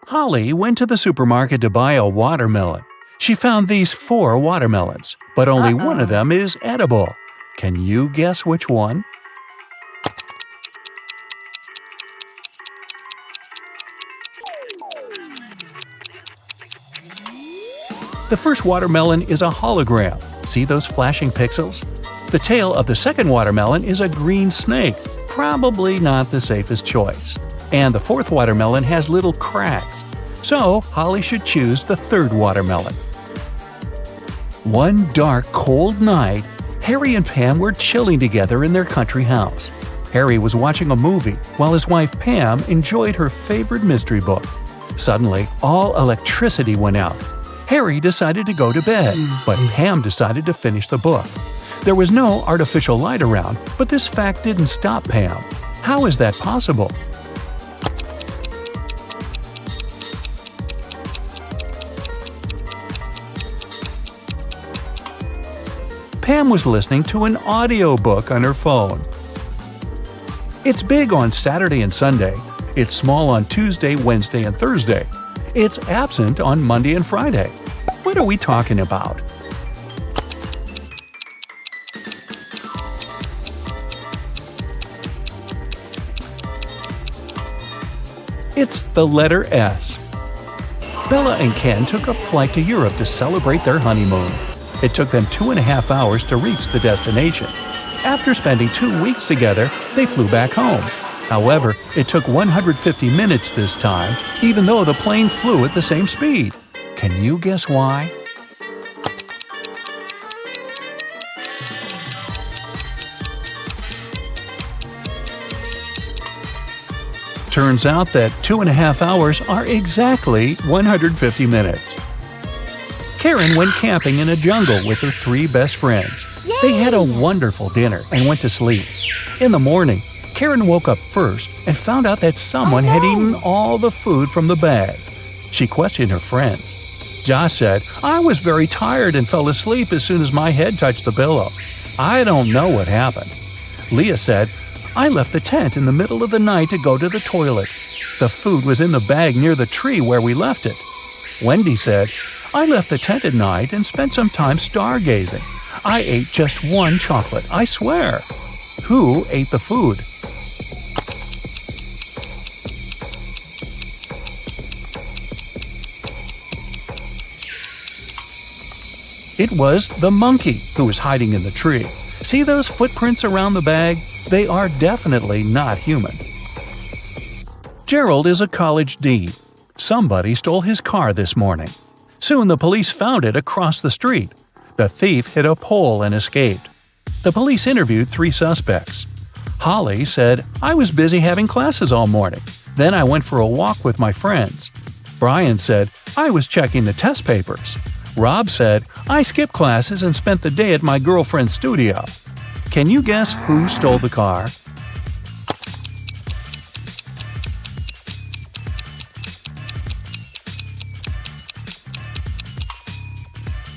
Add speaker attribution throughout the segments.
Speaker 1: Holly went to the supermarket to buy a watermelon. She found these 4 watermelons, but only one of them is edible. Can you guess which one? The first watermelon is a hologram. See those flashing pixels? The tail of the second watermelon is a green snake, probably not the safest choice. And the fourth watermelon has little cracks. So, Holly should choose the third watermelon. One dark, cold night, Harry and Pam were chilling together in their country house. Harry was watching a movie while his wife Pam enjoyed her favorite mystery book. Suddenly, all electricity went out. Harry decided to go to bed, but Pam decided to finish the book. There was no artificial light around, but this fact didn't stop Pam. How is that possible? Pam was listening to an audiobook on her phone. It's big on Saturday and Sunday. It's small on Tuesday, Wednesday, and Thursday. It's absent on Monday and Friday. What are we talking about? It's the letter S. Bella and Ken took a flight to Europe to celebrate their honeymoon. It took them 2.5 hours to reach the destination. After spending 2 weeks together, they flew back home. However, it took 150 minutes this time, even though the plane flew at the same speed. Can you guess why? Turns out that 2.5 hours are exactly 150 minutes. Karen went camping in a jungle with her 3 best friends.
Speaker 2: Yay!
Speaker 1: They had a wonderful dinner and went to sleep. In the morning, Karen woke up first and found out that someone had eaten all the food from the bag. She questioned her friends. Josh said, "I was very tired and fell asleep as soon as my head touched the pillow. I don't know what happened." Leah said, "I left the tent in the middle of the night to go to the toilet. The food was in the bag near the tree where we left it." Wendy said, "I left the tent at night and spent some time stargazing. I ate just 1 chocolate, I swear." Who ate the food? It was the monkey who was hiding in the tree. See those footprints around the bag? They are definitely not human. Gerald is a college dean. Somebody stole his car this morning. Soon the police found it across the street. The thief hit a pole and escaped. The police interviewed 3 suspects. Holly said, "I was busy having classes all morning. Then I went for a walk with my friends." Brian said, "I was checking the test papers." Rob said, "I skipped classes and spent the day at my girlfriend's studio." Can you guess who stole the car?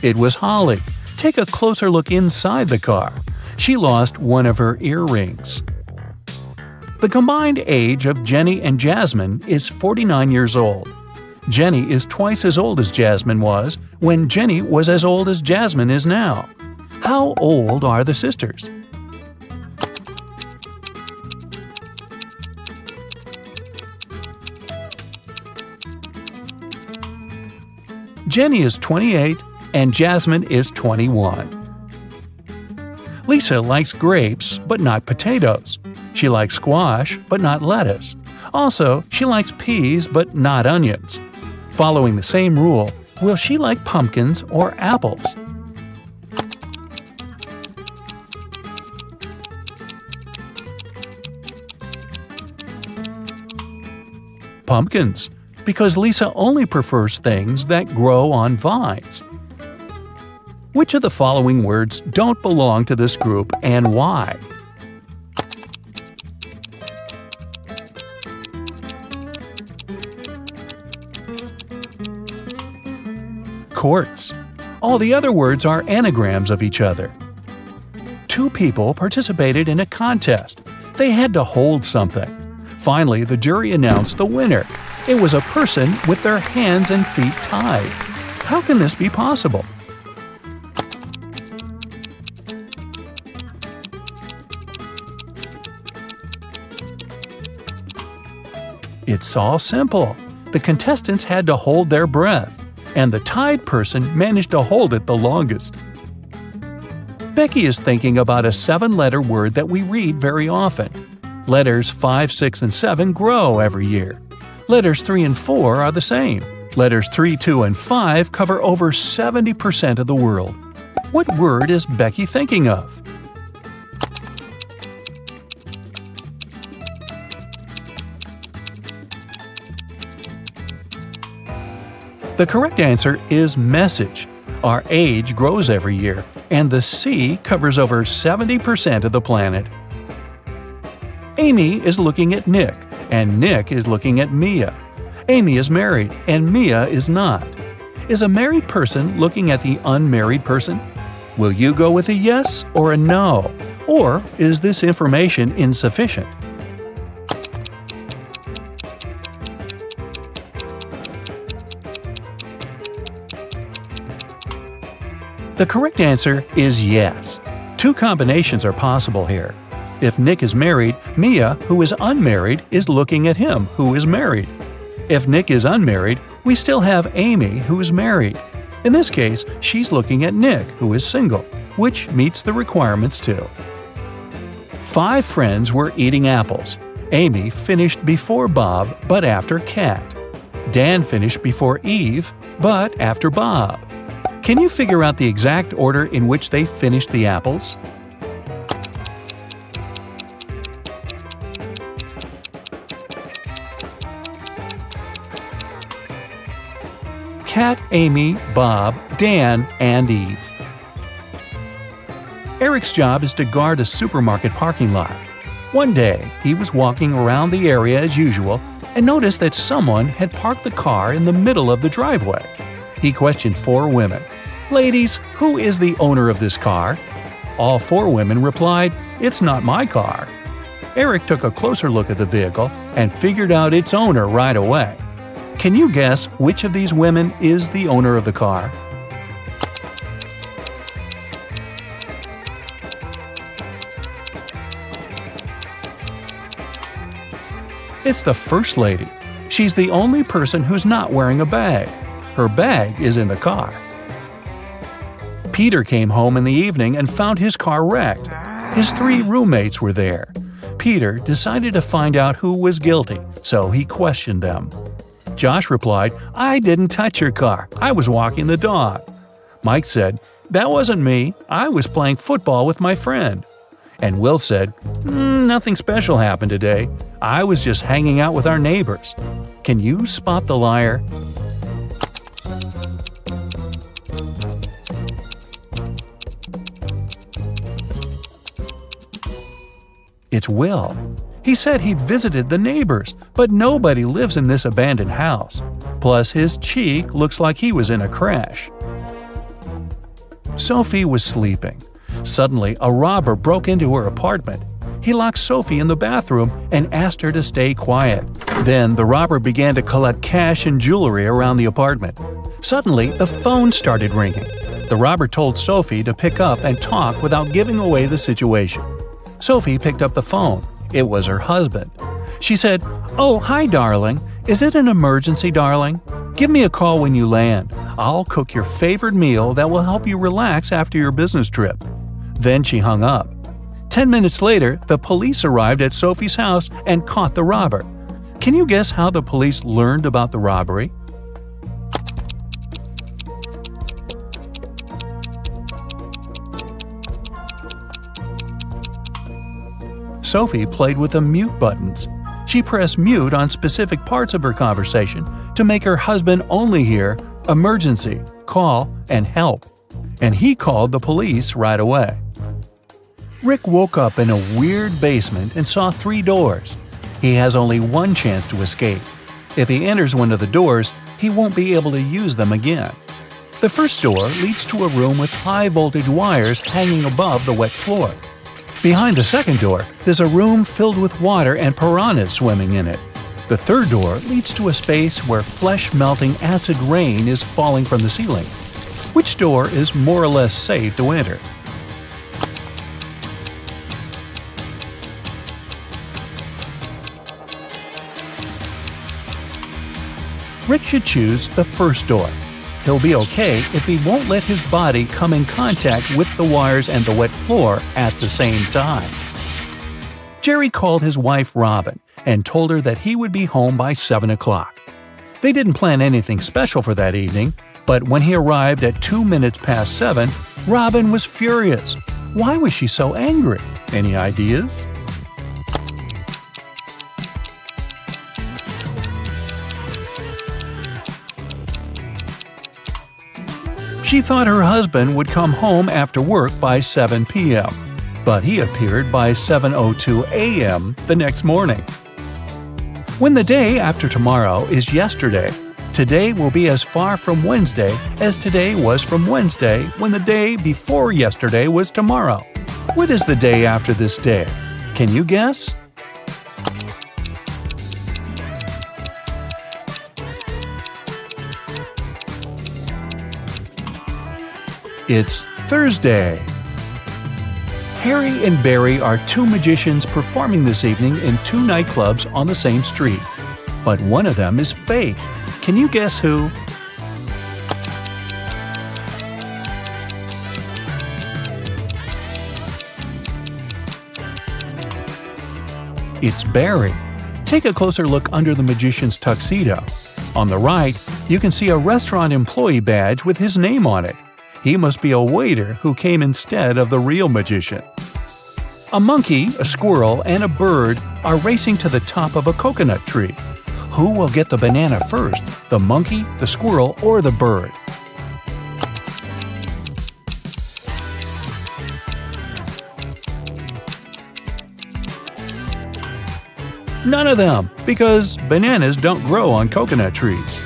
Speaker 1: It was Holly. Take a closer look inside the car. She lost one of her earrings. The combined age of Jenny and Jasmine is 49 years old. Jenny is twice as old as Jasmine was when Jenny was as old as Jasmine is now. How old are the sisters? Jenny is 28 and Jasmine is 21. Lisa likes grapes but not potatoes. She likes squash but not lettuce. Also, she likes peas but not onions. Following the same rule, will she like pumpkins or apples? Pumpkins, because Lisa only prefers things that grow on vines. Which of the following words don't belong to this group and why? Quartz. All the other words are anagrams of each other. 2 people participated in a contest. They had to hold something. Finally, the jury announced the winner. It was a person with their hands and feet tied. How can this be possible? It's all simple. The contestants had to hold their breath, and the tied person managed to hold it the longest. Becky is thinking about a 7-letter word that we read very often. Letters 5, 6, and 7 grow every year. Letters 3 and 4 are the same. Letters 3, 2, and 5 cover over 70% of the world. What word is Becky thinking of? The correct answer is message. Our age grows every year, and the C covers over 70% of the planet. Amy is looking at Nick, and Nick is looking at Mia. Amy is married, and Mia is not. Is a married person looking at the unmarried person? Will you go with a yes or a no? Or is this information insufficient? The correct answer is yes. 2 combinations are possible here. If Nick is married, Mia, who is unmarried, is looking at him, who is married. If Nick is unmarried, we still have Amy, who is married. In this case, she's looking at Nick, who is single, which meets the requirements too. 5 friends were eating apples. Amy finished before Bob, but after Kat. Dan finished before Eve, but after Bob. Can you figure out the exact order in which they finished the apples? Kat, Amy, Bob, Dan, and Eve. Eric's job is to guard a supermarket parking lot. One day, he was walking around the area as usual and noticed that someone had parked the car in the middle of the driveway. He questioned 4 women. "Ladies, who is the owner of this car?" All 4 women replied, "It's not my car." Eric took a closer look at the vehicle and figured out its owner right away. Can you guess which of these women is the owner of the car? It's the First Lady. She's the only person who's not wearing a bag. Her bag is in the car. Peter came home in the evening and found his car wrecked. His 3 roommates were there. Peter decided to find out who was guilty, so he questioned them. Josh replied, "I didn't touch your car. I was walking the dog." Mike said, "That wasn't me. I was playing football with my friend." And Will said, "Nothing special happened today. I was just hanging out with our neighbors." Can you spot the liar? It's Will. He said he'd visited the neighbors, but nobody lives in this abandoned house. Plus, his cheek looks like he was in a crash. Sophie was sleeping. Suddenly, a robber broke into her apartment. He locked Sophie in the bathroom and asked her to stay quiet. Then, the robber began to collect cash and jewelry around the apartment. Suddenly, the phone started ringing. The robber told Sophie to pick up and talk without giving away the situation. Sophie picked up the phone. It was her husband. She said, "Oh, hi, darling. Is it an emergency, darling? Give me a call when you land. I'll cook your favorite meal that will help you relax after your business trip." Then she hung up. 10 minutes later, the police arrived at Sophie's house and caught the robber. Can you guess how the police learned about the robbery? Sophie played with the mute buttons. She pressed mute on specific parts of her conversation to make her husband only hear "emergency," "call," and "help." And he called the police right away. Rick woke up in a weird basement and saw 3 doors. He has only one chance to escape. If he enters one of the doors, he won't be able to use them again. The first door leads to a room with high-voltage wires hanging above the wet floor. Behind the second door, there's a room filled with water and piranhas swimming in it. The third door leads to a space where flesh-melting acid rain is falling from the ceiling. Which door is more or less safe to enter? Rick should choose the first door. He'll be okay if he won't let his body come in contact with the wires and the wet floor at the same time. Jerry called his wife Robin and told her that he would be home by 7 o'clock. They didn't plan anything special for that evening, but when he arrived at 2 minutes past 7, Robin was furious. Why was she so angry? Any ideas? She thought her husband would come home after work by 7 p.m., but he appeared by 7:02 a.m. the next morning. When the day after tomorrow is yesterday, today will be as far from Wednesday as today was from Wednesday when the day before yesterday was tomorrow. What is the day after this day? Can you guess? It's Thursday. Harry and Barry are two magicians performing this evening in two nightclubs on the same street. But one of them is fake. Can you guess who? It's Barry. Take a closer look under the magician's tuxedo. On the right, you can see a restaurant employee badge with his name on it. He must be a waiter who came instead of the real magician. A monkey, a squirrel, and a bird are racing to the top of a coconut tree. Who will get the banana first, the monkey, the squirrel, or the bird? None of them, because bananas don't grow on coconut trees.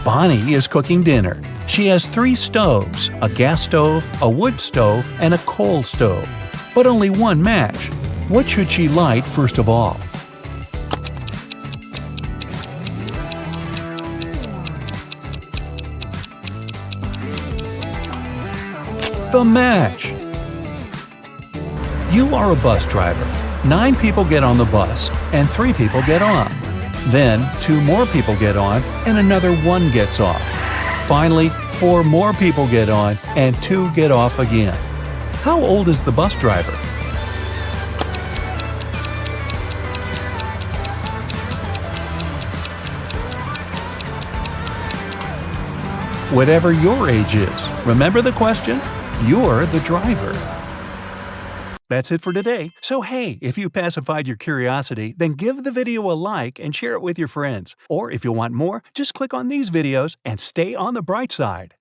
Speaker 1: Bonnie is cooking dinner. She has 3 stoves, a gas stove, a wood stove, and a coal stove, but only one match. What should she light first of all? The match! You are a bus driver. 9 people get on the bus, and 3 people get on. Then 2 more people get on, and another 1 gets off. Finally, 4 more people get on, and 2 get off again. How old is the bus driver? Whatever your age is, remember the question? You're the driver. That's it for today. So hey, if you pacified your curiosity, then give the video a like and share it with your friends. Or if you want more, just click on these videos and stay on the bright side.